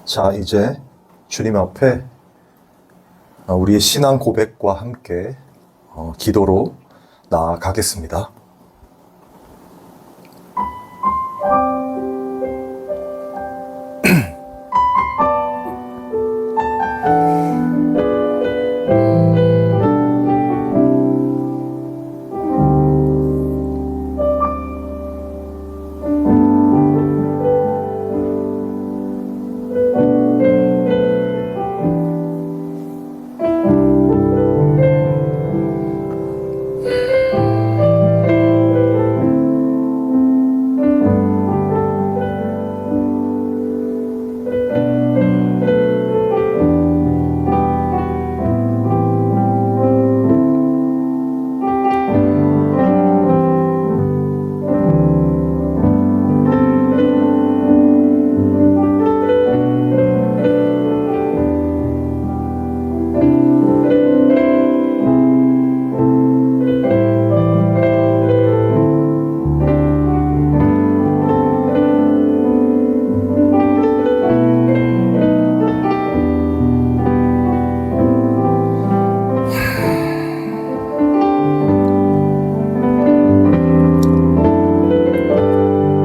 자, 이제 주님 앞에 우리의 신앙 고백과 함께 기도로 나아가겠습니다.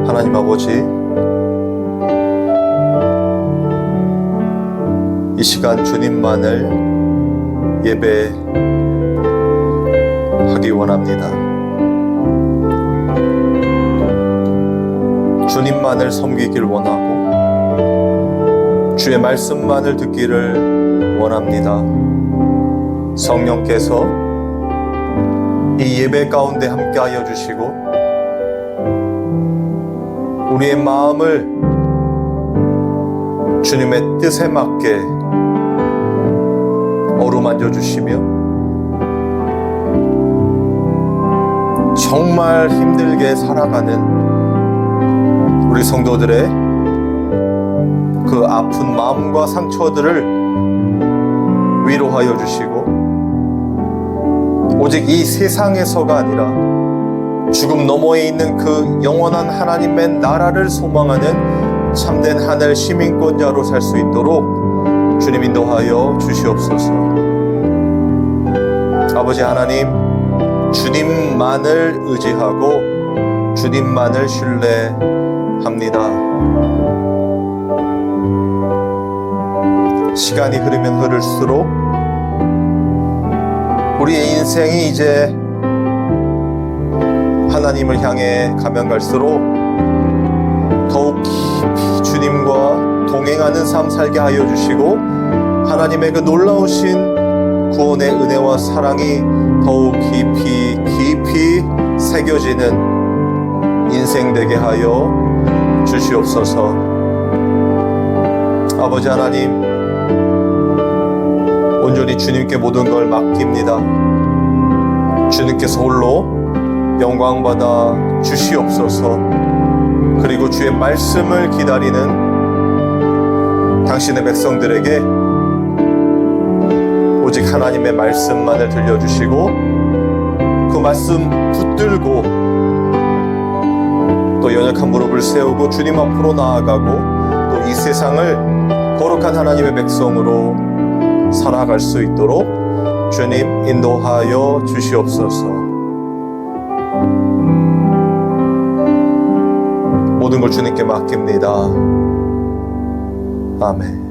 하나님 아버지, 이 시간 주님만을 예배하기 원합니다. 주님만을 섬기길 원하고 주의 말씀만을 듣기를 원합니다. 성령께서 이 예배 가운데 함께하여 주시고 우리의 마음을 주님의 뜻에 맞게 어루만져 주시며 정말 힘들게 살아가는 우리 성도들의 그 아픈 마음과 상처들을 위로하여 주시고 오직 이 세상에서가 아니라 죽음 너머에 있는 그 영원한 하나님의 나라를 소망하는 참된 하늘 시민권자로 살 수 있도록 주님 인도하여 주시옵소서. 아버지 하나님, 주님만을 의지하고 주님만을 신뢰합니다. 시간이 흐르면 흐를수록 우리의 인생이 이제 하나님을 향해 가면 갈수록 더욱 깊이 주님과 동행하는 삶 살게 하여 주시고 하나님의 그 놀라우신 구원의 은혜와 사랑이 더욱 깊이 새겨지는 인생 되게 하여 주시옵소서. 아버지 하나님, 온전히 주님께 모든 걸 맡깁니다. 주님께서 홀로 영광받아 주시옵소서. 그리고 주의 말씀을 기다리는 당신의 백성들에게 오직 하나님의 말씀만을 들려주시고 그 말씀 붙들고 또 연약한 무릎을 세우고 주님 앞으로 나아가고 또 이 세상을 거룩한 하나님의 백성으로 살아갈 수 있도록 주님 인도하여 주시옵소서. 모든 걸 주님께 맡깁니다. 아멘.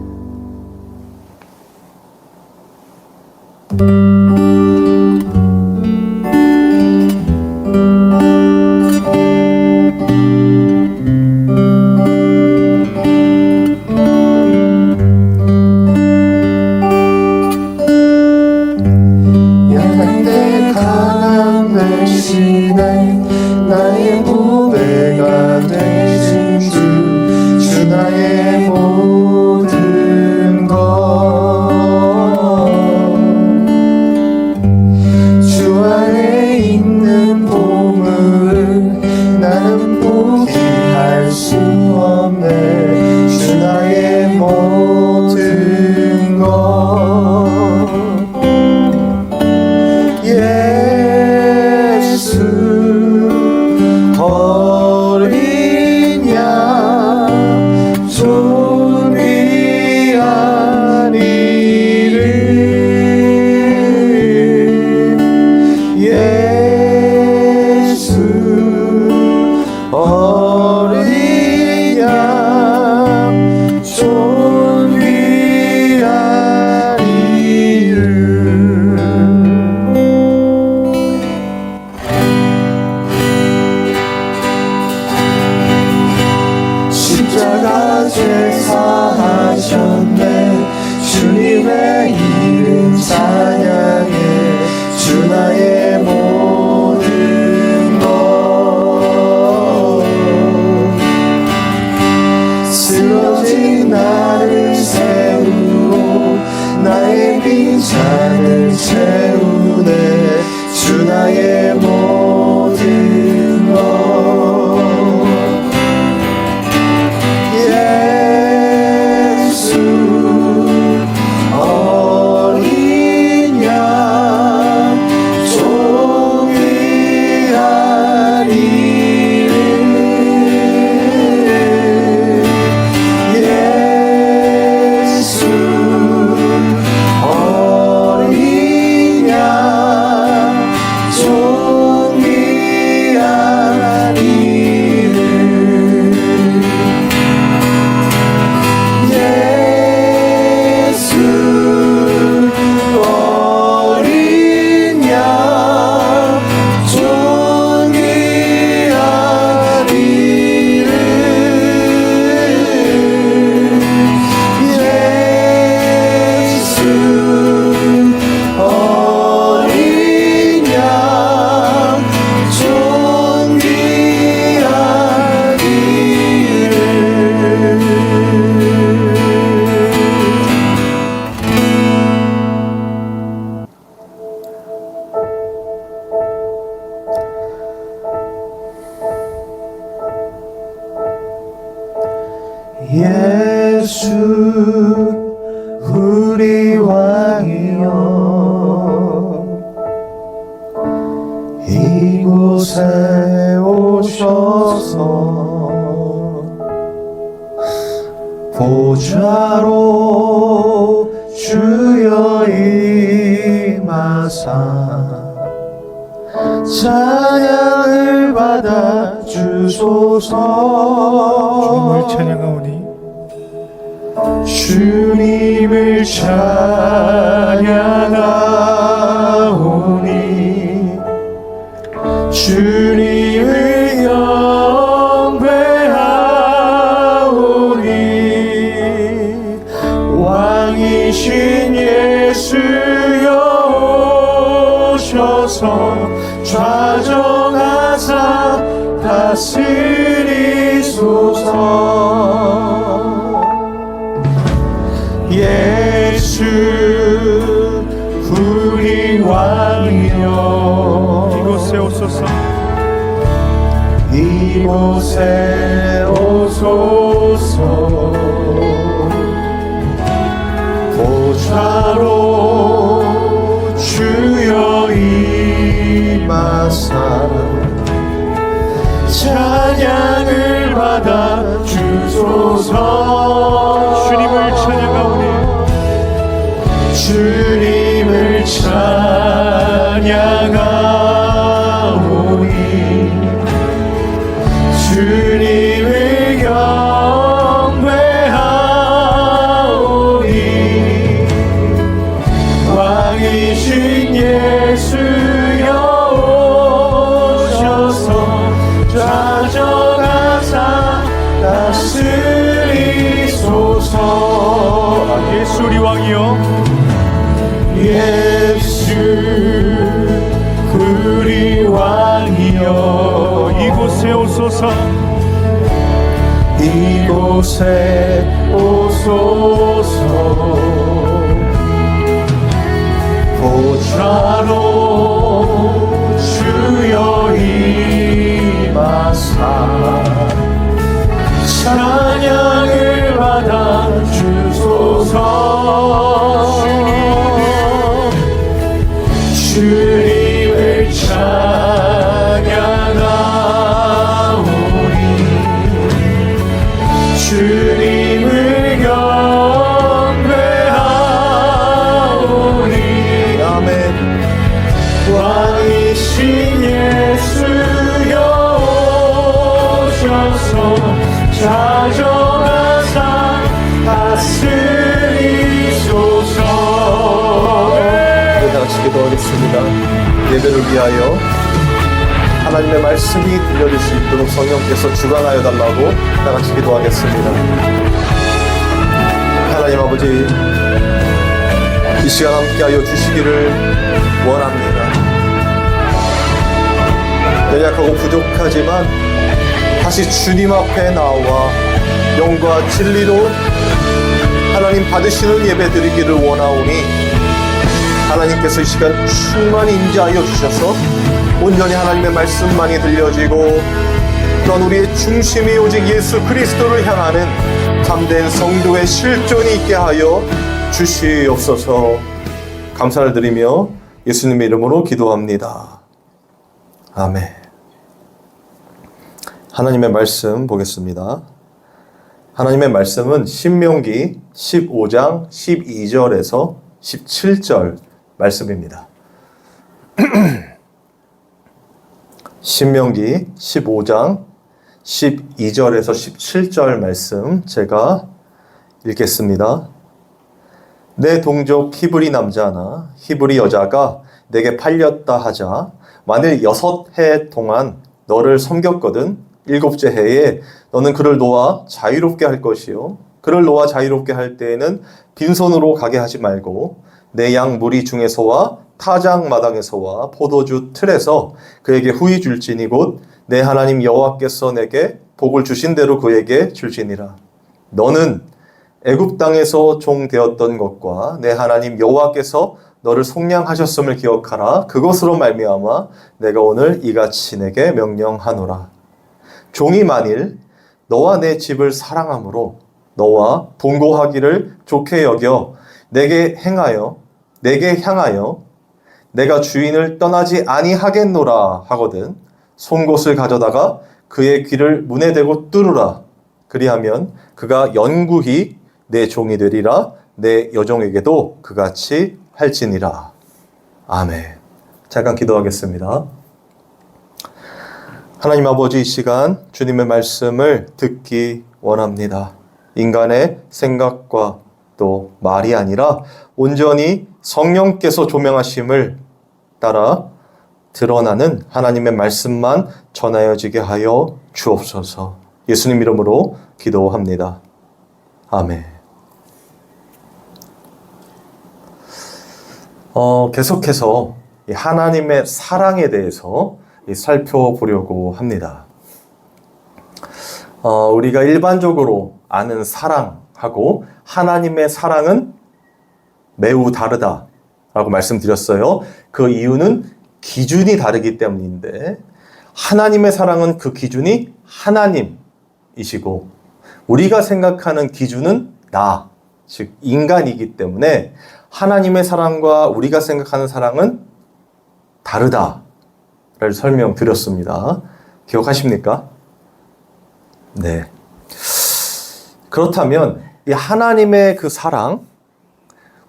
나의 보배가 되신 주 나의 모든 것 되셨네. 주님의 이름 찬양해. 주 나의 모든 것. 쓰러진 나를 세우고 나의 빈잔을 채우네. 주 나의 모든 것. 예수 어린 양 존귀한 이름. 예수 어린 양 존귀한 이름. 예수 어린 양 존귀한 이름. 예수 어린 양 존귀한 예수 우리 왕이여 이곳에 오셔서 보좌로 주여 임하사 찬양을 받아 주소서. 주님을 찬양하오니 주님을 경배하오니 왕이신 예수여 오셔서 좌정하사 다스리소서. 예수 우리 왕이여 이곳에 오소서. 이곳에 오소서. 보좌로 주여 임하사 찬양을 받아 주소서. 주님을 찬양하오니 주님을 찬양하오니 주님을 경배하오니 왕이신 예수여 오셔서 좌정하사 다스리소서. 예수 우리 왕이여 예수 우리 왕이여 이곳에 오소서. 이곳에 오소서. 보좌로 주여 임하사 찬양을 받아 주소서. 주님을 찬양하오니 주님을 경배하오니 아멘. 왕이신 예수여 오셔서 좌정하사 다스리소서. 다 같이 기도하겠습니다. 예배를 위하여 하나님의 말씀이 들려질 수 있도록 성령께서 주관하여 달라고 다 같이 기도하겠습니다. 아버지, 이 시간 함께하여 주시기를 원합니다. 연약하고 부족하지만 다시 주님 앞에 나와 영과 진리로 하나님 받으시는 예배 드리기를 원하오니 하나님께서 이 시간 충만히 임재하여 주셔서 온전히 하나님의 말씀만이 들려지고 또한 우리의 중심이 오직 예수 그리스도를 향하는 참된 성도의 실존이 있게 하여 주시옵소서. 감사를 드리며 예수님의 이름으로 기도합니다. 아멘. 하나님의 말씀 보겠습니다. 하나님의 말씀은 신명기 15장 12절에서 17절 말씀입니다. 신명기 15장 12절에서 17절 말씀 제가 읽겠습니다. 내 동족 히브리 남자나 히브리 여자가 내게 팔렸다 하자 만일 6해 동안 너를 섬겼거든 7째 해에 너는 그를 놓아 자유롭게 할 것이요 그를 놓아 자유롭게 할 때에는 빈손으로 가게 하지 말고 내 양 무리 중에서와 타작 마당에서와 포도주 틀에서 그에게 후히 줄지니 곧 내 하나님 여호와께서 내게 복을 주신 대로 그에게 줄지니라. 너는 애굽 땅에서 종 되었던 것과 내 하나님 여호와께서 너를 속량하셨음을 기억하라. 그것으로 말미암아 내가 오늘 이같이 내게 명령하노라. 종이 만일 너와 내 집을 사랑함으로 너와 동거하기를 좋게 여겨 내게 향하여 내가 주인을 떠나지 아니하겠노라 하거든 송곳을 가져다가 그의 귀를 문에 대고 뚫으라. 그리하면 그가 영구히 내 종이 되리라. 내 여종에게도 그같이 할지니라. 아멘. 잠깐 기도하겠습니다. 하나님 아버지, 이 시간 주님의 말씀을 듣기 원합니다. 인간의 생각과 또 말이 아니라 온전히 성령께서 조명하심을 따라 드러나는 하나님의 말씀만 전하여지게 하여 주옵소서. 예수님 이름으로 기도합니다. 아멘. 계속해서 하나님의 사랑에 대해서 살펴보려고 합니다. 우리가 일반적으로 아는 사랑하고 하나님의 사랑은 매우 다르다라고 말씀드렸어요. 그 이유는 기준이 다르기 때문인데 하나님의 사랑은 그 기준이 하나님이시고 우리가 생각하는 기준은 나, 즉 인간이기 때문에 하나님의 사랑과 우리가 생각하는 사랑은 다르다를 설명드렸습니다. 기억하십니까? 네. 그렇다면 이 하나님의 그 사랑,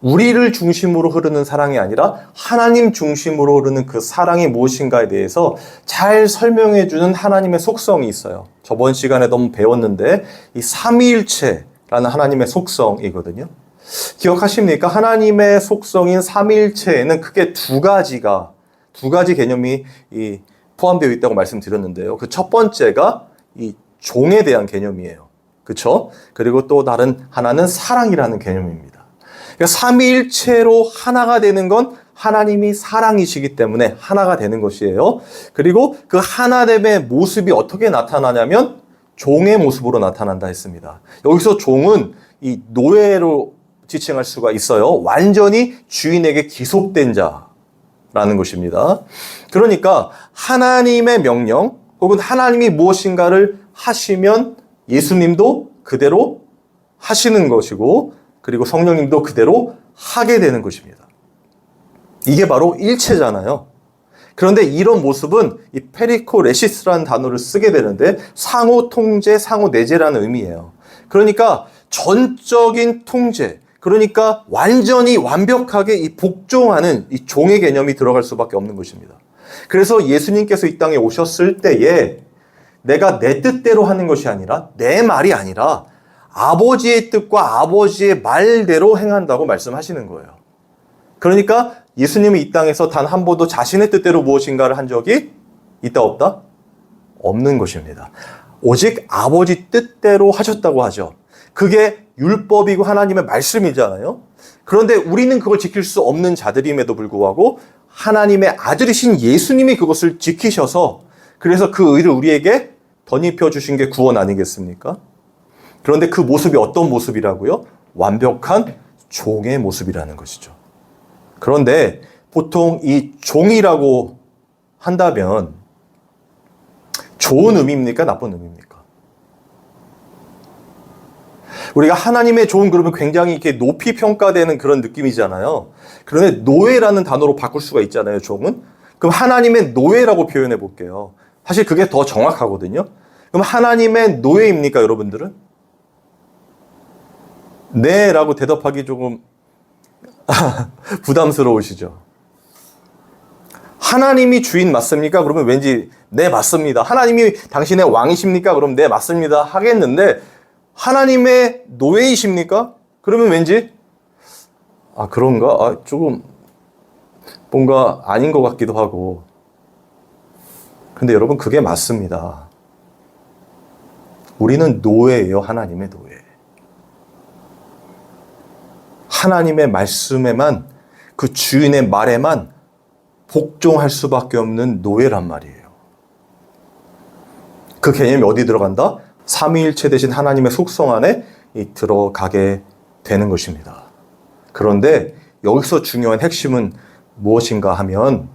우리를 중심으로 흐르는 사랑이 아니라 하나님 중심으로 흐르는 그 사랑이 무엇인가에 대해서 잘 설명해주는 하나님의 속성이 있어요. 저번 시간에 너무 배웠는데 이 삼위일체라는 하나님의 속성이거든요. 기억하십니까? 하나님의 속성인 삼위일체에는 크게 두 가지 개념이 포함되어 있다고 말씀드렸는데요. 그 첫 번째가 이 종에 대한 개념이에요. 그렇죠? 그리고 또 다른 하나는 사랑이라는 개념입니다. 그러니까 삼위일체로 하나가 되는 건 하나님이 사랑이시기 때문에 하나가 되는 것이에요. 그리고 그 하나됨의 모습이 어떻게 나타나냐면 종의 모습으로 나타난다 했습니다. 여기서 종은 이 노예로 지칭할 수가 있어요. 완전히 주인에게 기속된 자라는 것입니다. 그러니까 하나님의 명령 혹은 하나님이 무엇인가를 하시면 예수님도 그대로 하시는 것이고 그리고 성령님도 그대로 하게 되는 것입니다. 이게 바로 일체잖아요. 그런데 이런 모습은 이 페리코레시스라는 단어를 쓰게 되는데 상호 통제, 상호 내재라는 의미예요. 그러니까 전적인 통제, 그러니까 완전히 완벽하게 이 복종하는 이 종의 개념이 들어갈 수밖에 없는 것입니다. 그래서 예수님께서 이 땅에 오셨을 때에 내가 내 뜻대로 하는 것이 아니라 내 말이 아니라 아버지의 뜻과 아버지의 말대로 행한다고 말씀하시는 거예요. 그러니까 예수님이 이 땅에서 단 한 번도 자신의 뜻대로 무엇인가를 한 적이 있다 없다? 없는 것입니다. 오직 아버지 뜻대로 하셨다고 하죠. 그게 율법이고 하나님의 말씀이잖아요. 그런데 우리는 그걸 지킬 수 없는 자들임에도 불구하고 하나님의 아들이신 예수님이 그것을 지키셔서 그래서 그 의를 우리에게 덧입혀 주신 게 구원 아니겠습니까? 그런데 그 모습이 어떤 모습이라고요? 완벽한 종의 모습이라는 것이죠. 그런데 보통 이 종이라고 한다면 좋은 의미입니까? 나쁜 의미입니까? 우리가 하나님의 종 그러면 굉장히 이렇게 높이 평가되는 그런 느낌이잖아요. 그런데 노예라는 단어로 바꿀 수가 있잖아요, 종은. 그럼 하나님의 노예라고 표현해 볼게요. 사실 그게 더 정확하거든요. 그럼 하나님의 노예입니까, 여러분들은? 네, 라고 대답하기 조금 부담스러우시죠? 하나님이 주인 맞습니까? 그러면 왠지 네, 맞습니다. 하나님이 당신의 왕이십니까? 그럼 네, 맞습니다. 하겠는데 하나님의 노예이십니까? 그러면 왠지 그런가? 조금 뭔가 아닌 것 같기도 하고. 근데 여러분 그게 맞습니다. 우리는 노예예요. 하나님의 노예. 하나님의 말씀에만 그 주인의 말에만 복종할 수밖에 없는 노예란 말이에요. 그 개념이 어디 들어간다? 삼위일체 되신 하나님의 속성 안에 들어가게 되는 것입니다. 그런데 여기서 중요한 핵심은 무엇인가 하면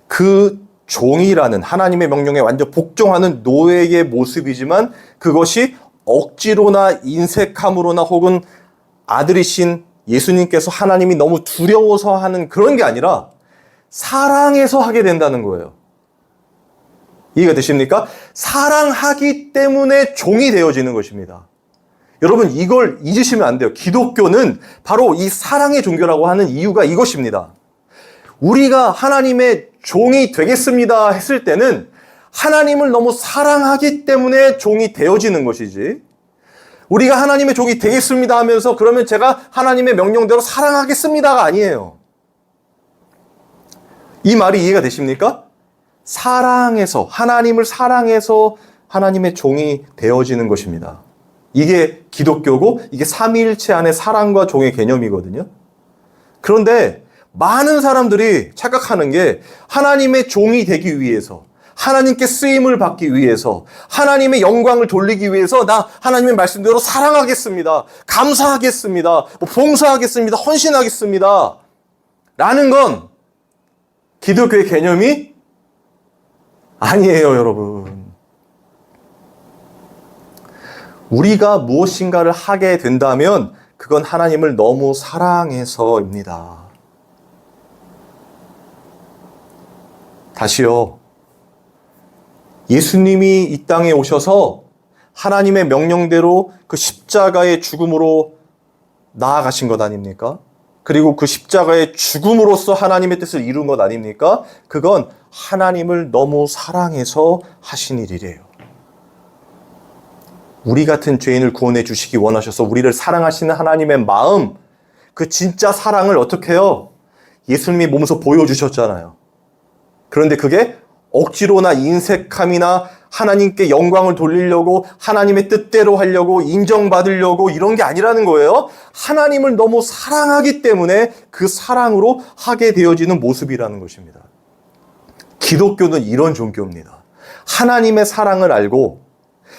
그 종이라는 하나님의 명령에 완전 복종하는 노예의 모습이지만 그것이 억지로나 인색함으로나 혹은 아들이신 예수님께서 하나님이 너무 두려워서 하는 그런 게 아니라 사랑해서 하게 된다는 거예요. 이해가 되십니까? 사랑하기 때문에 종이 되어지는 것입니다. 여러분 이걸 잊으시면 안 돼요. 기독교는 바로 이 사랑의 종교라고 하는 이유가 이것입니다. 우리가 하나님의 종이 되겠습니다 했을 때는 하나님을 너무 사랑하기 때문에 종이 되어지는 것이지, 우리가 하나님의 종이 되겠습니다 하면서 그러면 제가 하나님의 명령대로 사랑하겠습니다가 아니에요. 이 말이 이해가 되십니까? 사랑해서, 하나님을 사랑해서 하나님의 종이 되어지는 것입니다. 이게 기독교고 이게 삼위일체 안의 사랑과 종의 개념이거든요. 그런데 많은 사람들이 착각하는 게 하나님의 종이 되기 위해서, 하나님께 쓰임을 받기 위해서, 하나님의 영광을 돌리기 위해서 나 하나님의 말씀대로 사랑하겠습니다, 감사하겠습니다, 봉사하겠습니다, 헌신하겠습니다 라는 건 기독교의 개념이 아니에요, 여러분. 우리가 무엇인가를 하게 된다면 그건 하나님을 너무 사랑해서입니다. 다시요. 예수님이 이 땅에 오셔서 하나님의 명령대로 그 십자가의 죽음으로 나아가신 것 아닙니까? 그리고 그 십자가의 죽음으로써 하나님의 뜻을 이룬 것 아닙니까? 그건 하나님을 너무 사랑해서 하신 일이래요. 우리 같은 죄인을 구원해 주시기 원하셔서 우리를 사랑하시는 하나님의 마음, 그 진짜 사랑을 어떻게 해요? 예수님이 몸소 보여주셨잖아요. 그런데 그게 억지로나 인색함이나 하나님께 영광을 돌리려고 하나님의 뜻대로 하려고 인정받으려고 이런 게 아니라는 거예요. 하나님을 너무 사랑하기 때문에 그 사랑으로 하게 되어지는 모습이라는 것입니다. 기독교는 이런 종교입니다. 하나님의 사랑을 알고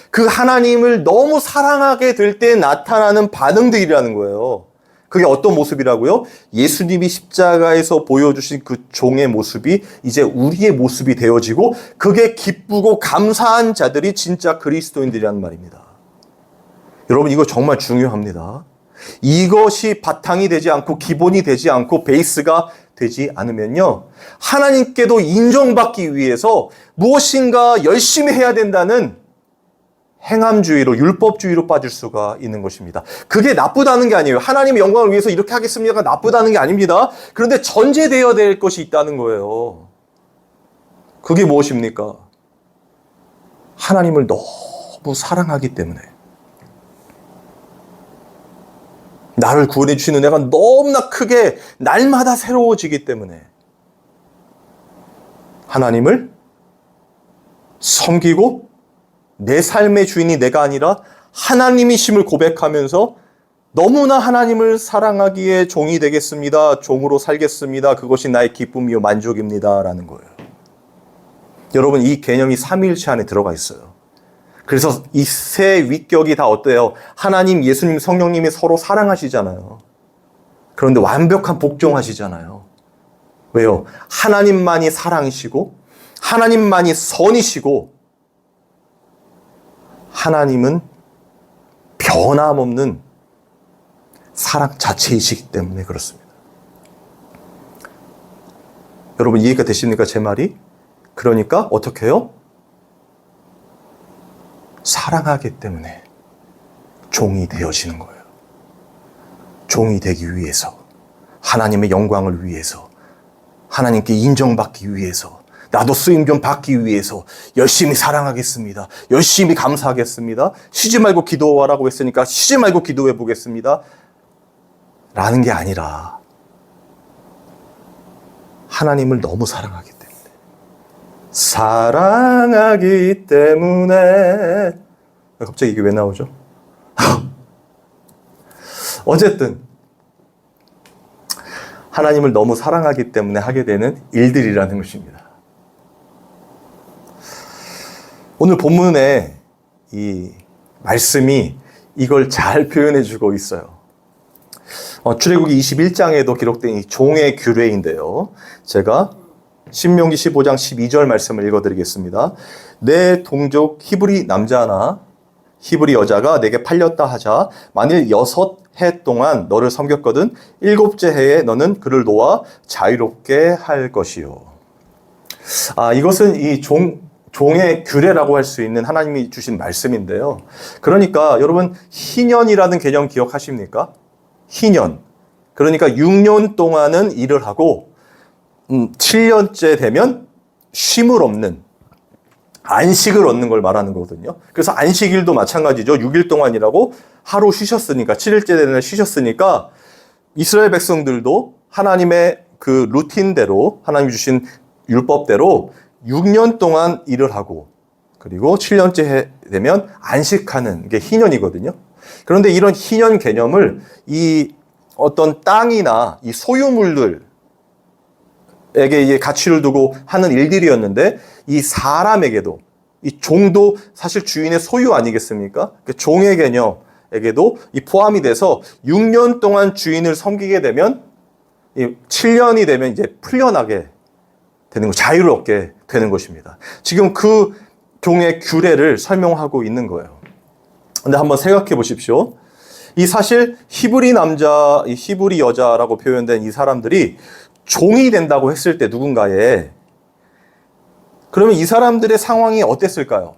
그 하나님을 너무 사랑하게 될 때 나타나는 반응들이라는 거예요. 그게 어떤 모습이라고요? 예수님이 십자가에서 보여주신 그 종의 모습이 이제 우리의 모습이 되어지고 그게 기쁘고 감사한 자들이 진짜 그리스도인들이라는 말입니다. 여러분 이거 정말 중요합니다. 이것이 바탕이 되지 않고 기본이 되지 않고 베이스가 되지 않으면요, 하나님께도 인정받기 위해서 무엇인가 열심히 해야 된다는 행함주의로, 율법주의로 빠질 수가 있는 것입니다. 그게 나쁘다는 게 아니에요. 하나님의 영광을 위해서 이렇게 하겠습니다가 나쁘다는 게 아닙니다. 그런데 전제되어야 될 것이 있다는 거예요. 그게 무엇입니까? 하나님을 너무 사랑하기 때문에, 나를 구원해 주시는 은혜가 너무나 크게 날마다 새로워지기 때문에 하나님을 섬기고 내 삶의 주인이 내가 아니라 하나님이심을 고백하면서 너무나 하나님을 사랑하기에 종이 되겠습니다. 종으로 살겠습니다. 그것이 나의 기쁨이요 만족입니다. 라는 거예요. 여러분, 이 개념이 삼위일체 안에 들어가 있어요. 그래서 이 세 위격이 다 어때요? 하나님, 예수님, 성령님이 서로 사랑하시잖아요. 그런데 완벽한 복종하시잖아요. 왜요? 하나님만이 사랑이시고 하나님만이 선이시고 하나님은 변함없는 사랑 자체이시기 때문에 그렇습니다. 여러분, 이해가 되십니까? 제 말이? 그러니까 어떻게 해요? 사랑하기 때문에 종이 되어지는 거예요. 종이 되기 위해서, 하나님의 영광을 위해서, 하나님께 인정받기 위해서, 나도 쓰임 좀 받기 위해서 열심히 사랑하겠습니다. 열심히 감사하겠습니다. 쉬지 말고 기도하라고 했으니까 쉬지 말고 기도해 보겠습니다. 라는 게 아니라 하나님을 너무 사랑하기 때문에. 사랑하기 때문에. 갑자기 이게 왜 나오죠? 어쨌든 하나님을 너무 사랑하기 때문에 하게 되는 일들이라는 것입니다. 오늘 본문에 이 말씀이 이걸 잘 표현해 주고 있어요. 출애굽기 21장에도 기록된 이 종의 규례인데요. 제가 신명기 15장 12절 말씀을 읽어드리겠습니다. 내 동족 히브리 남자나 히브리 여자가 내게 팔렸다 하자 만일 6해 동안 너를 섬겼거든 7째 해에 너는 그를 놓아 자유롭게 할 것이요. 이것은 이 종의 규례라고 할 수 있는 하나님이 주신 말씀인데요. 그러니까 여러분, 희년이라는 개념 기억하십니까? 희년. 그러니까 6년 동안은 일을 하고 7년째 되면 쉼을 얻는, 안식을 얻는 걸 말하는 거거든요. 그래서 안식일도 마찬가지죠. 6일 동안 일하고 하루 쉬셨으니까, 7일째 되는 날 쉬셨으니까 이스라엘 백성들도 하나님의 그 루틴대로, 하나님이 주신 율법대로 6년 동안 일을 하고 그리고 7년째 되면 안식하는 게 희년이거든요. 그런데 이런 희년 개념을 이 어떤 땅이나 이 소유물들에게 가치를 두고 하는 일들이었는데, 이 사람에게도, 이 종도 사실 주인의 소유 아니겠습니까? 그 종의 개념에게도 이 포함이 돼서 6년 동안 주인을 섬기게 되면 7년이 되면 이제 풀려나게 되는 거, 자유를 얻게 되는 것입니다. 지금 그 종의 규례를 설명하고 있는 거예요. 근데 한번 생각해 보십시오. 이 사실 히브리 남자, 이 히브리 여자라고 표현된 이 사람들이 종이 된다고 했을 때 누군가에, 그러면 이 사람들의 상황이 어땠을까요?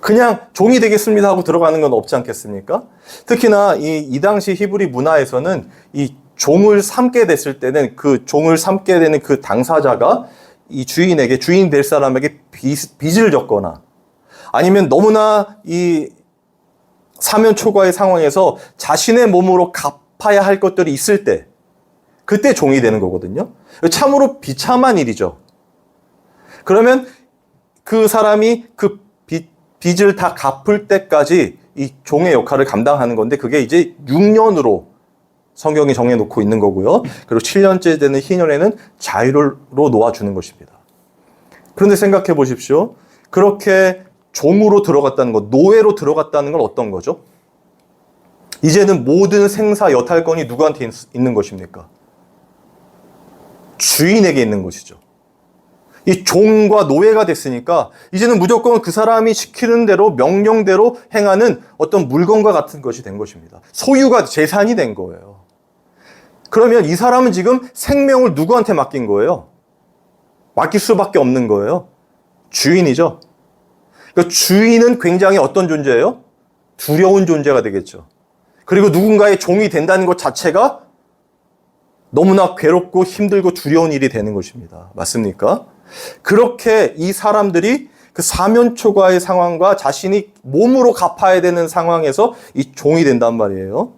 그냥 종이 되겠습니다 하고 들어가는 건 없지 않겠습니까? 특히나 이 당시 히브리 문화에서는 이 종을 삼게 됐을 때는 그 종을 삼게 되는 그 당사자가 이 주인에게, 주인 될 사람에게 빚을 졌거나 아니면 너무나 이 사면 초과의 상황에서 자신의 몸으로 갚아야 할 것들이 있을 때, 그때 종이 되는 거거든요. 참으로 비참한 일이죠. 그러면 그 사람이 그 빚을 다 갚을 때까지 이 종의 역할을 감당하는 건데, 그게 이제 6년으로 성경이 정해놓고 있는 거고요. 그리고 7년째 되는 희년에는 자유로 놓아주는 것입니다. 그런데 생각해 보십시오. 그렇게 종으로 들어갔다는 것, 노예로 들어갔다는 건 어떤 거죠? 이제는 모든 생사 여탈권이 누구한테 있는 것입니까? 주인에게 있는 것이죠. 이 종과 노예가 됐으니까 이제는 무조건 그 사람이 시키는 대로, 명령대로 행하는 어떤 물건과 같은 것이 된 것입니다. 소유가, 재산이 된 거예요. 그러면 이 사람은 지금 생명을 누구한테 맡긴 거예요? 맡길 수밖에 없는 거예요. 주인이죠. 그러니까 주인은 굉장히 어떤 존재예요? 두려운 존재가 되겠죠. 그리고 누군가의 종이 된다는 것 자체가 너무나 괴롭고 힘들고 두려운 일이 되는 것입니다. 맞습니까? 그렇게 이 사람들이 그 사면초가의 상황과 자신이 몸으로 갚아야 되는 상황에서 이 종이 된단 말이에요.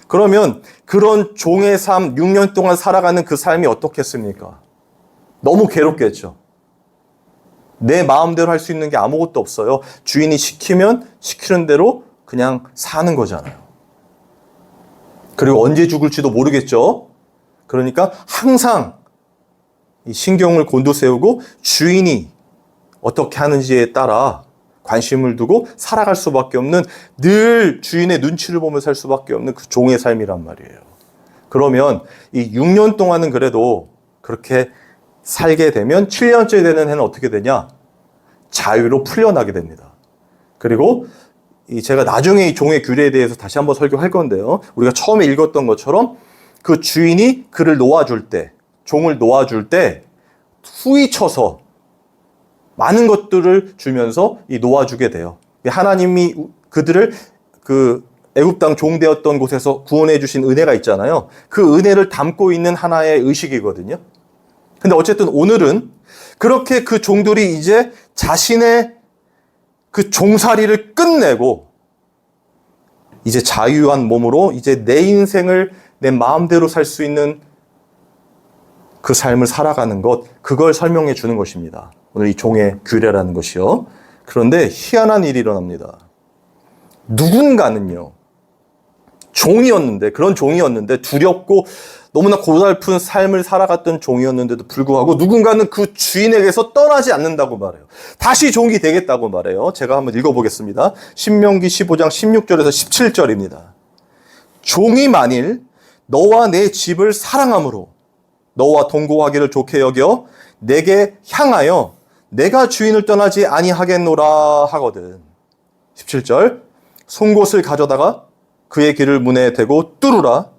그러면 그런 종의 삶, 6년 동안 살아가는 그 삶이 어떻겠습니까? 너무 괴롭겠죠. 내 마음대로 할 수 있는 게 아무것도 없어요. 주인이 시키면 시키는 대로 그냥 사는 거잖아요. 그리고 언제 죽을지도 모르겠죠. 그러니까 항상 이 신경을 곤두세우고 주인이 어떻게 하는지에 따라 관심을 두고 살아갈 수밖에 없는, 늘 주인의 눈치를 보며 살 수밖에 없는 그 종의 삶이란 말이에요. 그러면 이 6년 동안은 그래도 그렇게 살게 되면 7년째 되는 해는 어떻게 되냐? 자유로 풀려나게 됩니다. 그리고 제가 나중에 이 종의 규례에 대해서 다시 한번 설교할 건데요. 우리가 처음에 읽었던 것처럼 그 주인이 그를 놓아줄 때, 종을 놓아줄 때 후이쳐서 많은 것들을 주면서 놓아주게 돼요. 하나님이 그들을 그 애굽 땅 종되었던 곳에서 구원해 주신 은혜가 있잖아요. 그 은혜를 담고 있는 하나의 의식이거든요. 근데 어쨌든 오늘은 그렇게 그 종들이 이제 자신의 그 종살이를 끝내고 이제 자유한 몸으로 이제 내 인생을 내 마음대로 살 수 있는 그 삶을 살아가는 것, 그걸 설명해 주는 것입니다. 오늘 이 종의 규례라는 것이요. 그런데 희한한 일이 일어납니다. 누군가는요, 그런 종이었는데 두렵고 너무나 고달픈 삶을 살아갔던 종이었는데도 불구하고 누군가는 그 주인에게서 떠나지 않는다고 말해요. 다시 종이 되겠다고 말해요. 제가 한번 읽어보겠습니다. 신명기 15장 16절에서 17절입니다. 종이 만일 너와 내 집을 사랑함으로 너와 동거하기를 좋게 여겨 내게 향하여 내가 주인을 떠나지 아니하겠노라 하거든. 17절, 송곳을 가져다가 그의 길을 문에 대고 뚫으라.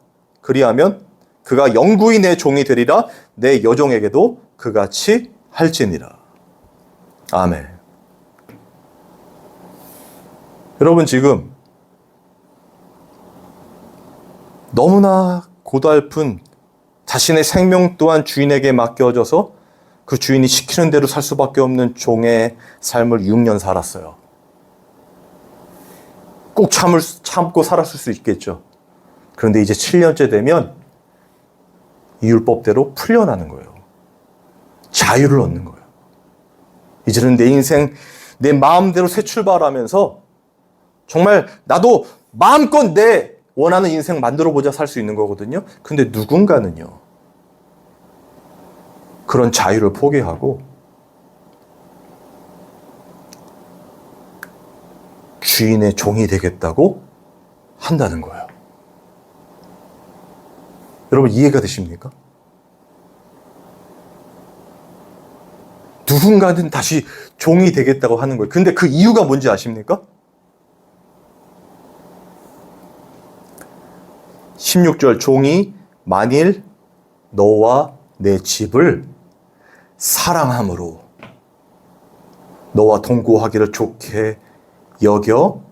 그리하면 그가 영구히 내 종이 되리라. 내 여종에게도 그같이 할지니라. 아멘. 여러분, 지금 너무나 고달픈 자신의 생명 또한 주인에게 맡겨져서 그 주인이 시키는 대로 살 수밖에 없는 종의 삶을 6년 살았어요. 꼭 참고 살았을 수 있겠죠. 그런데 이제 7년째 되면 이 율법대로 풀려나는 거예요. 자유를 얻는 거예요. 이제는 내 인생, 내 마음대로 새 출발하면서 정말 나도 마음껏 내 원하는 인생 만들어보자 살 수 있는 거거든요. 근데 누군가는요, 그런 자유를 포기하고 주인의 종이 되겠다고 한다는 거예요. 여러분, 이해가 되십니까? 누군가는 다시 종이 되겠다고 하는 거예요. 근데 그 이유가 뭔지 아십니까? 16절, 종이 만일 너와 내 집을 사랑함으로 너와 동거하기를 좋게 여겨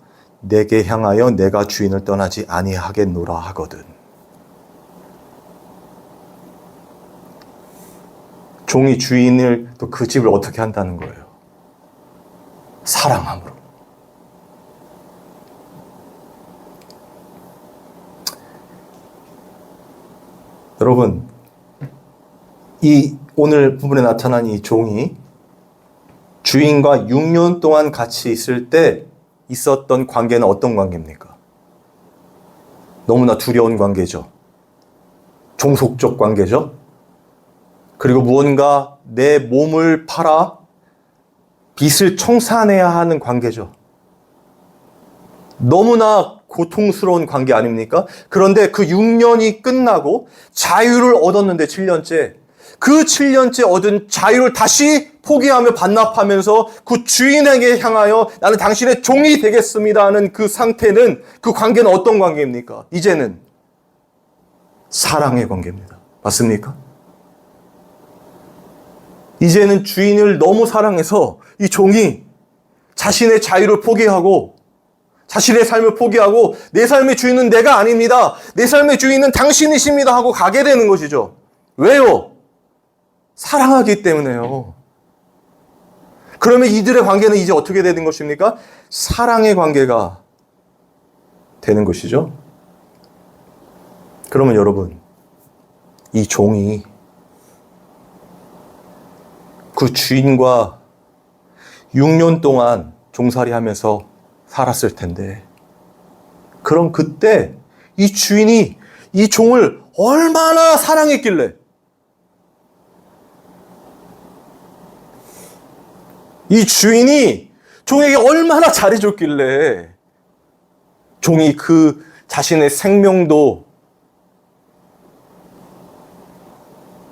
내게 향하여 내가 주인을 떠나지 아니하겠노라 하거든. 종이 주인을, 또 그 집을 어떻게 한다는 거예요? 사랑함으로. 여러분, 이 오늘 부분에 나타난 이 종이 주인과 6년 동안 같이 있을 때 있었던 관계는 어떤 관계입니까? 너무나 두려운 관계죠. 종속적 관계죠. 그리고 무언가 내 몸을 팔아 빚을 청산해야 하는 관계죠. 너무나 고통스러운 관계 아닙니까? 그런데 그 6년이 끝나고 자유를 얻었는데 7년째, 그 7년째 얻은 자유를 다시 포기하며 반납하면서 그 주인에게 향하여 나는 당신의 종이 되겠습니다 하는 그 상태는, 그 관계는 어떤 관계입니까? 이제는 사랑의 관계입니다. 맞습니까? 이제는 주인을 너무 사랑해서 이 종이 자신의 자유를 포기하고 자신의 삶을 포기하고 내 삶의 주인은 내가 아닙니다, 내 삶의 주인은 당신이십니다 하고 가게 되는 것이죠. 왜요? 사랑하기 때문에요. 그러면 이들의 관계는 이제 어떻게 되는 것입니까? 사랑의 관계가 되는 것이죠. 그러면 여러분, 이 종이 그 주인과 6년 동안 종살이 하면서 살았을 텐데, 그럼 그때 이 주인이 이 종을 얼마나 사랑했길래, 이 주인이 종에게 얼마나 잘해줬길래 종이 그 자신의 생명도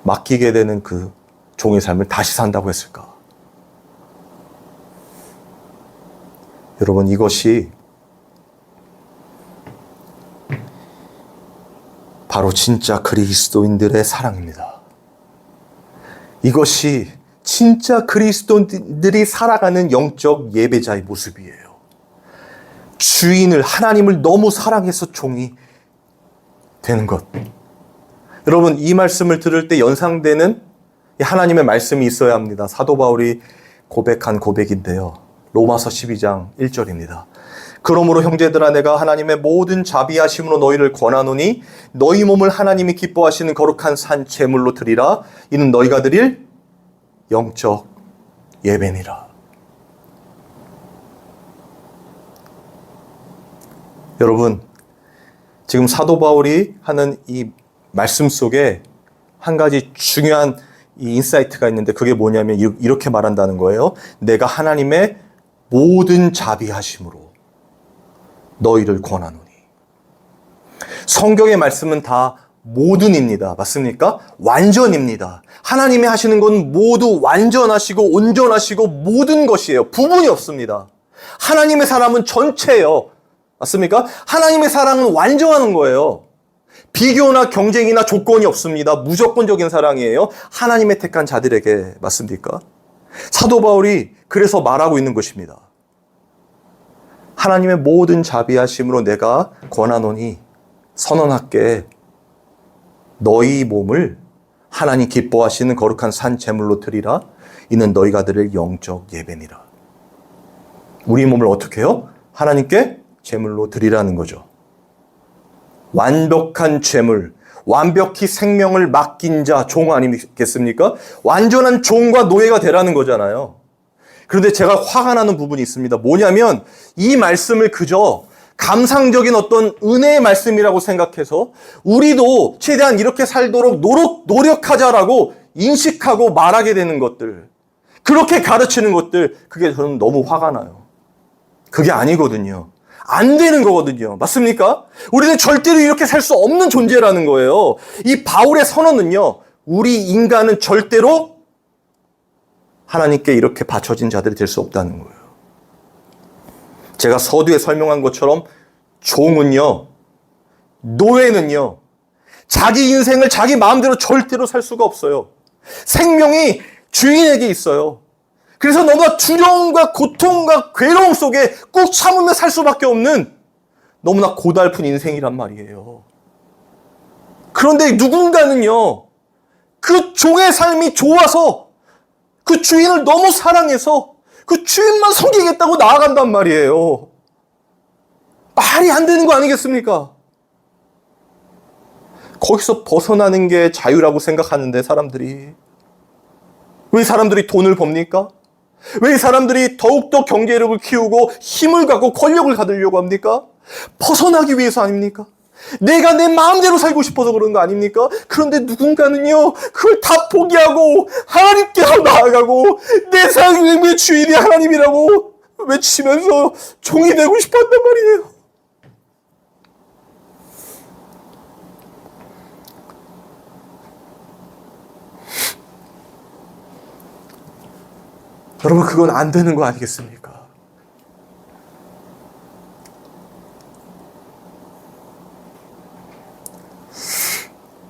맡기게 되는 그 종의 삶을 다시 산다고 했을까? 여러분, 이것이 바로 진짜 그리스도인들의 사랑입니다. 이것이 진짜 그리스도인들이 살아가는 영적 예배자의 모습이에요. 주인을, 하나님을 너무 사랑해서 종이 되는 것. 여러분, 이 말씀을 들을 때 연상되는 하나님의 말씀이 있어야 합니다. 사도 바울이 고백한 고백인데요. 로마서 12장 1절입니다. 그러므로 형제들아, 내가 하나님의 모든 자비하심으로 너희를 권하노니 너희 몸을 하나님이 기뻐하시는 거룩한 산 제물로 드리라. 이는 너희가 드릴 영적 예배니라. 여러분, 지금 사도 바울이 하는 이 말씀 속에 한 가지 중요한 이 인사이트가 있는데, 그게 뭐냐면 이렇게 말한다는 거예요. 내가 하나님의 모든 자비하심으로 너희를 권하노니. 성경의 말씀은 다 모든입니다. 맞습니까? 완전입니다. 하나님이 하시는 건 모두 완전하시고 온전하시고 모든 것이에요. 부분이 없습니다. 하나님의 사랑은 전체예요. 맞습니까? 하나님의 사랑은 완전한 거예요. 비교나 경쟁이나 조건이 없습니다. 무조건적인 사랑이에요. 하나님의 택한 자들에게. 맞습니까? 사도 바울이 그래서 말하고 있는 것입니다. 하나님의 모든 자비하심으로 내가 권하노니 선언할게. 너희 몸을 하나님 기뻐하시는 거룩한 산 제물로 드리라. 이는 너희가 드릴 영적 예배니라. 우리 몸을 어떻게 해요? 하나님께 제물로 드리라는 거죠. 완벽한 제물, 완벽히 생명을 맡긴 자, 종 아니겠습니까? 완전한 종과 노예가 되라는 거잖아요. 그런데 제가 화가 나는 부분이 있습니다. 뭐냐면 이 말씀을 그저 감상적인 어떤 은혜의 말씀이라고 생각해서 우리도 최대한 이렇게 살도록 노력하자라고 인식하고 말하게 되는 것들, 그렇게 가르치는 것들, 그게 저는 너무 화가 나요. 그게 아니거든요. 안 되는 거거든요. 맞습니까? 우리는 절대로 이렇게 살 수 없는 존재라는 거예요. 이 바울의 선언은요, 우리 인간은 절대로 하나님께 이렇게 바쳐진 자들이 될 수 없다는 거예요. 제가 서두에 설명한 것처럼 종은요, 노예는요, 자기 인생을 자기 마음대로 절대로 살 수가 없어요. 생명이 주인에게 있어요. 그래서 너무나 두려움과 고통과 괴로움 속에 꾹 참으며 살 수밖에 없는 너무나 고달픈 인생이란 말이에요. 그런데 누군가는요, 그 종의 삶이 좋아서 그 주인을 너무 사랑해서 그 주인만 섬기겠다고 나아간단 말이에요. 말이 안 되는 거 아니겠습니까? 거기서 벗어나는 게 자유라고 생각하는데 사람들이, 왜 사람들이 돈을 법니까? 왜 사람들이 더욱더 경제력을 키우고 힘을 갖고 권력을 가지려고 합니까? 벗어나기 위해서 아닙니까? 내가 내 마음대로 살고 싶어서 그런 거 아닙니까? 그런데 누군가는요, 그걸 다 포기하고 하나님께로 나아가고 내 삶의 주인이 하나님이라고 외치면서 종이 되고 싶었단 말이에요. 여러분, 그건 안 되는 거 아니겠습니까?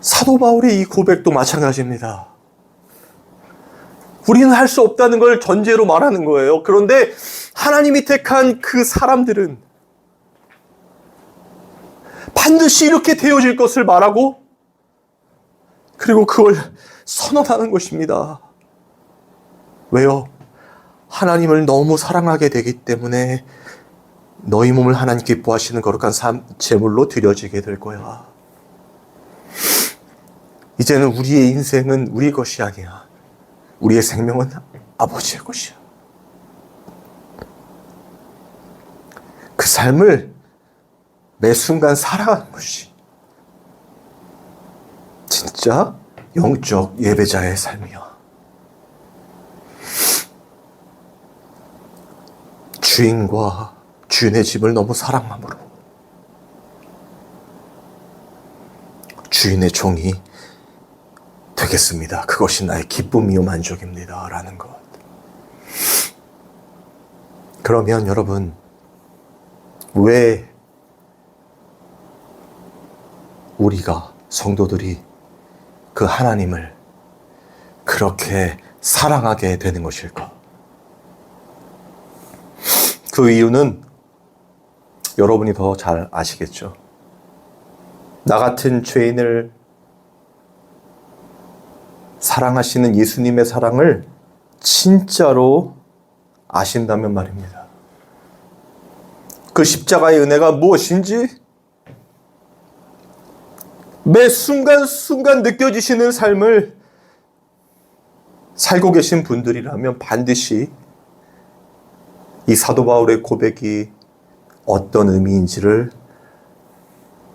사도 바울의 이 고백도 마찬가지입니다. 우리는 할 수 없다는 걸 전제로 말하는 거예요. 그런데 하나님이 택한 그 사람들은 반드시 이렇게 되어질 것을 말하고, 그리고 그걸 선언하는 것입니다. 왜요? 하나님을 너무 사랑하게 되기 때문에 너희 몸을 하나님 기뻐하시는 거룩한 제물로 드려지게 될 거야. 이제는 우리의 인생은 우리 것이 아니야. 우리의 생명은 아버지의 것이야. 그 삶을 매 순간 살아가는 것이 진짜 영적 예배자의 삶이야. 주인과 주인의 집을 너무 사랑함으로 주인의 종이 되겠습니다. 그것이 나의 기쁨이요 만족입니다. 라는 것. 그러면 여러분, 왜 우리가 성도들이 그 하나님을 그렇게 사랑하게 되는 것일까? 그 이유는 여러분이 더 잘 아시겠죠. 나 같은 죄인을 사랑하시는 예수님의 사랑을 진짜로 아신다면 말입니다. 그 십자가의 은혜가 무엇인지 매 순간순간 느껴지시는 삶을 살고 계신 분들이라면 반드시 이 사도 바울의 고백이 어떤 의미인지를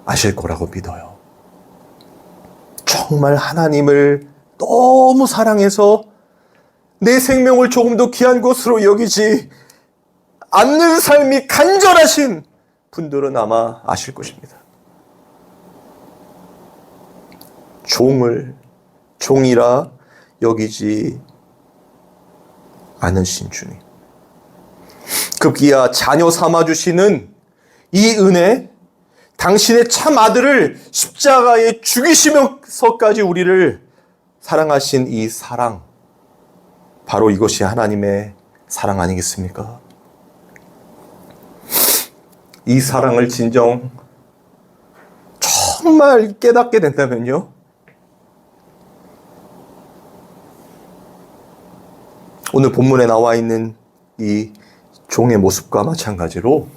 아실 거라고 믿어요. 정말 하나님을 너무 사랑해서 내 생명을 조금 더 귀한 것으로 여기지 않는 삶이 간절하신 분들은 아마 아실 것입니다. 종을 종이라 여기지 않으신 주님. 급기야 자녀 삼아주시는 이 은혜, 당신의 참 아들을 십자가에 죽이시면서까지 우리를 사랑하신 이 사랑, 바로 이것이 하나님의 사랑 아니겠습니까? 이 사랑을 진정 정말 깨닫게 된다면요, 오늘 본문에 나와 있는 이 종의 모습과 마찬가지로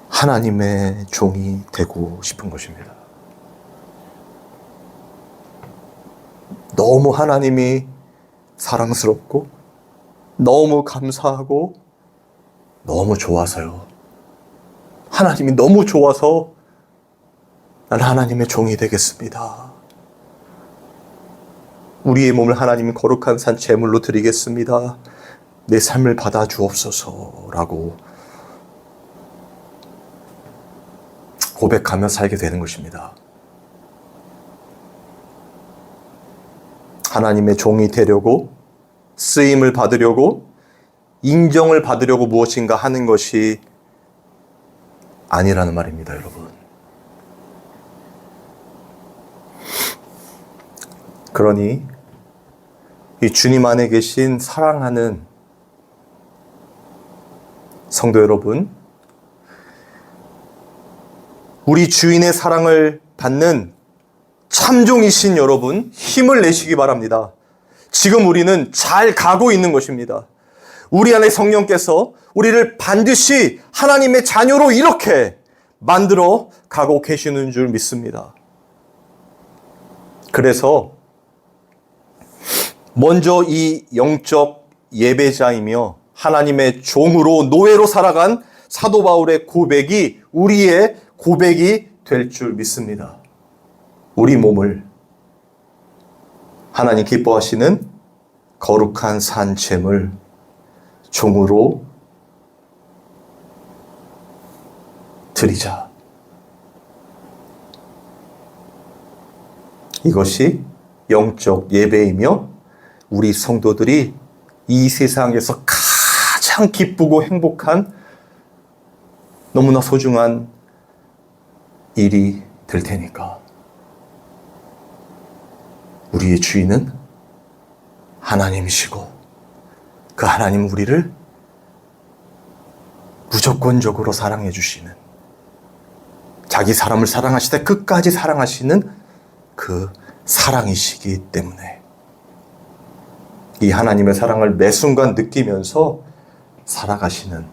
하나님의 종이 되고 싶은 것입니다. 너무 하나님이 사랑스럽고 너무 감사하고 너무 좋아서요. 하나님이 너무 좋아서 나는 하나님의 종이 되겠습니다. 우리의 몸을 하나님 거룩한 산 제물로 드리겠습니다. 내 삶을 받아 주옵소서라고 고백하며 살게 되는 것입니다. 하나님의 종이 되려고, 쓰임을 받으려고, 인정을 받으려고 무엇인가 하는 것이 아니라는 말입니다, 여러분. 그러니 이 주님 안에 계신 사랑하는 성도 여러분, 우리 주인의 사랑을 받는 참종이신 여러분, 힘을 내시기 바랍니다. 지금 우리는 잘 가고 있는 것입니다. 우리 안에 성령께서 우리를 반드시 하나님의 자녀로 이렇게 만들어 가고 계시는 줄 믿습니다. 그래서 먼저 이 영적 예배자이며 하나님의 종으로 노예로 살아간 사도 바울의 고백이 우리의 고백이 될 줄 믿습니다. 우리 몸을 하나님 기뻐하시는 거룩한 산 제물 종으로 드리자. 이것이 영적 예배이며 우리 성도들이 이 세상에서 가장 기쁘고 행복한 너무나 소중한 일이 될 테니까. 우리의 주인은 하나님이시고 그 하나님 우리를 무조건적으로 사랑해 주시는, 자기 사람을 사랑하시되 끝까지 사랑하시는 그 사랑이시기 때문에 이 하나님의 사랑을 매 순간 느끼면서 살아가시는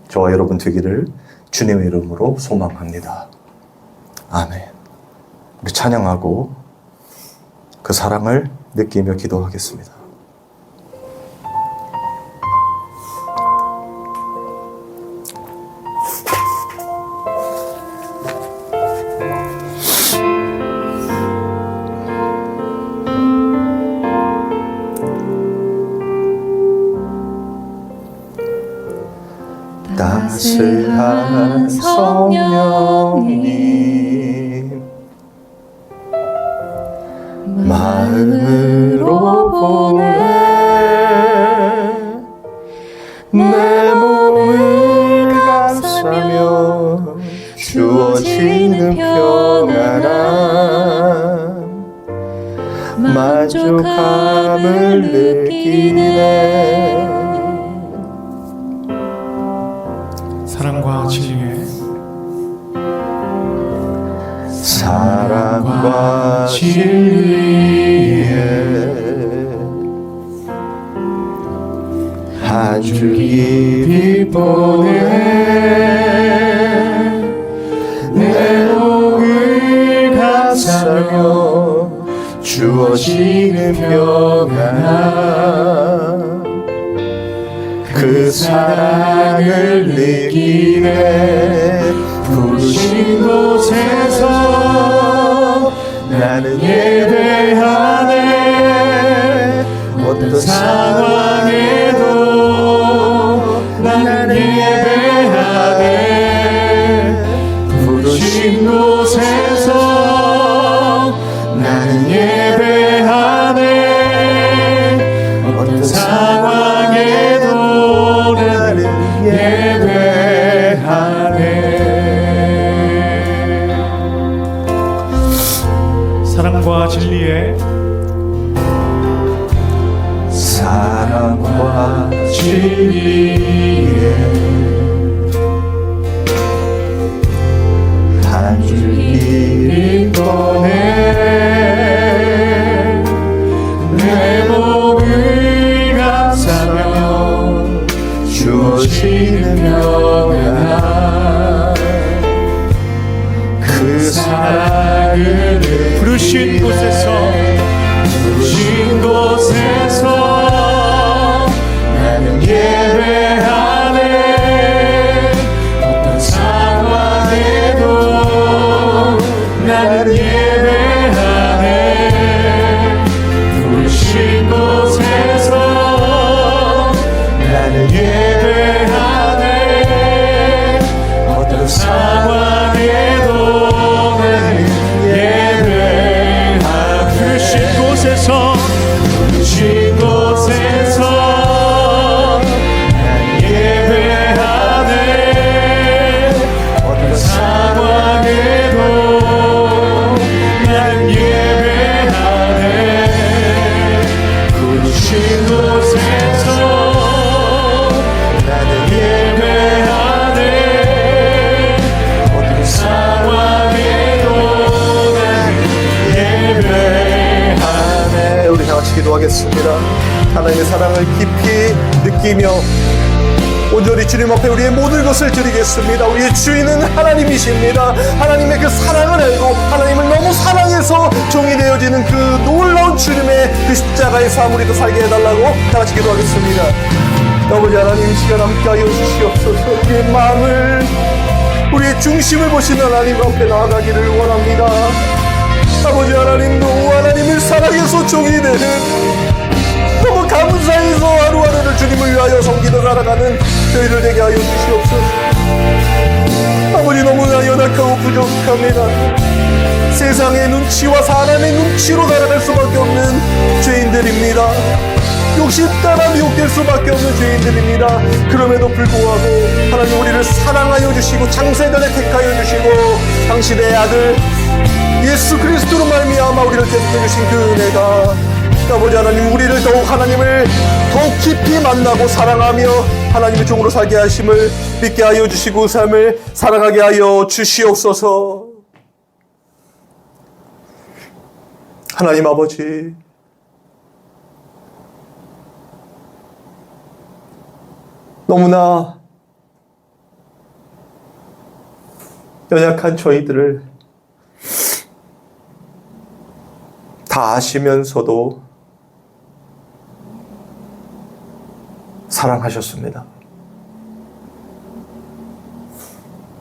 저와 여러분 되기를 주님의 이름으로 소망합니다. 아멘. 우리 찬양하고 그 사랑을 느끼며 기도하겠습니다. 따스한 성령님 마음으로 보내 내 몸을 감싸며 주어지는 평안함 만족함을 느끼네. 사랑과 진리에 사랑과 진리에 한 줄기 보내 내 몸을 감싸며 주어지는 평안함 그 사랑을 느끼네. 부르신 곳에서 나는 예배하네. 어떤 상황에도 나는 예배하네. 부르신 곳에서 나는 예배하네. 어떤 상황에도 나는 예배하네. 사랑과 진리에 사랑과 진리에 한 줄기 보내 내 몸을 감싸며 주어지는 평안함 그 사랑을 부르신 곳에서 부르신 곳에서 나는 예배하네. 어떤 상황에도 나는 예배하네. 부르신 곳에서 나는 예배하네. 어떤 상황에도 나는 예배하네. 부르신 곳에서 부르신 곳에서 난 예배하네. 어떤 상황에도 난 예배하네. 부르신 곳에서 나는 예배하네. 어떤 상황에도 나는 예배하네. 우리 다 같이 기도하겠습니다. 하나님의 사랑을 깊이 느끼며 온전히 주님 앞에 우리의 모든 것을 드리겠습니다. 우리의 주인은 하나님이십니다. 하나님의 그 사랑을 알고 하나님을 너무 사랑해서 종이 되어지는 그 놀라운 주님의 그 십자가의 삶 우리도 살게 해달라고 다 같이 기도하겠습니다. 아버지 하나님, 이 시간 함께하여 주시옵소서. 우리의 마음을, 우리의 중심을 보시는 하나님 앞에 나아가기를 원합니다. 아버지 하나님, 너무 하나님을 사랑해서 종이 되는, 너무 감사해서 하루하루를 주님을 위하여 섬기며 살아가는 저희를 되게 하여 주시옵소서. 아버지, 너무나 연약하고 부족합니다. 세상의 눈치와 사람의 눈치로 살아갈 수밖에 없는 죄인들입니다. 욕심 따라 미혹될 수밖에 없는 죄인들입니다. 그럼에도 불구하고 하나님 우리를 사랑하여 주시고 창세전에 택하여 주시고 당신의 아들 예수 그리스도로 말미암아 우리를 택해 주신 그 은혜가, 아버지 하나님, 우리를 더욱 하나님을 더욱 깊이 만나고 사랑하며 하나님의 종으로 살게 하심을 믿게 하여 주시고 삶을 사랑하게 하여 주시옵소서. 하나님 아버지, 너무나 연약한 저희들을 다 아시면서도 사랑하셨습니다.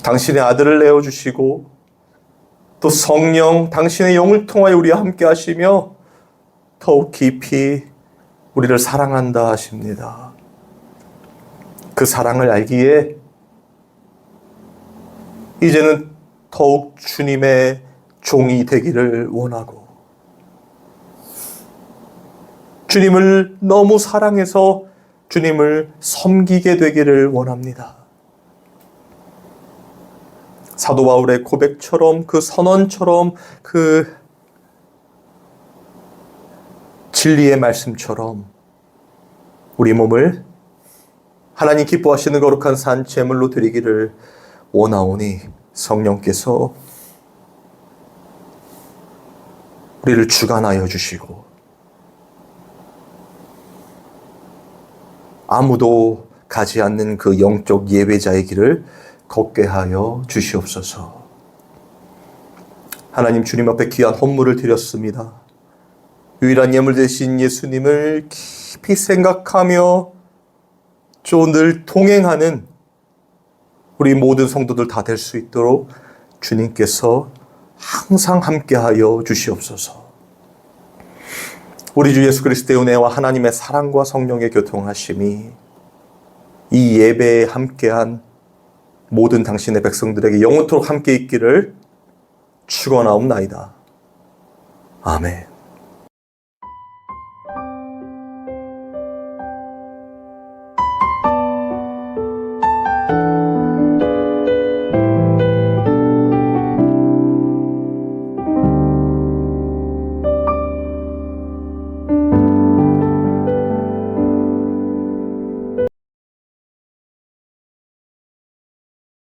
당신의 아들을 내어주시고 또 성령, 당신의 영을 통하여 우리와 함께 하시며 더욱 깊이 우리를 사랑한다 하십니다. 그 사랑을 알기에 이제는 더욱 주님의 종이 되기를 원하고 주님을 너무 사랑해서 주님을 섬기게 되기를 원합니다. 사도 바울의 고백처럼 그 선언처럼 그 진리의 말씀처럼 우리 몸을 하나님 기뻐하시는 거룩한 산 제물로 드리기를 원하오니 성령께서 우리를 주관하여 주시고 아무도 가지 않는 그 영적 예배자의 길을 걷게 하여 주시옵소서. 하나님 주님 앞에 귀한 헌물을 드렸습니다. 유일한 예물 되신 예수님을 깊이 생각하며 늘 동행하는 우리 모든 성도들 다 될 수 있도록 주님께서 항상 함께하여 주시옵소서. 우리 주 예수 그리스도의 은혜와 하나님의 사랑과 성령의 교통하심이 이 예배에 함께한 모든 당신의 백성들에게 영원토록 함께 있기를 축원하옵나이다. 아멘.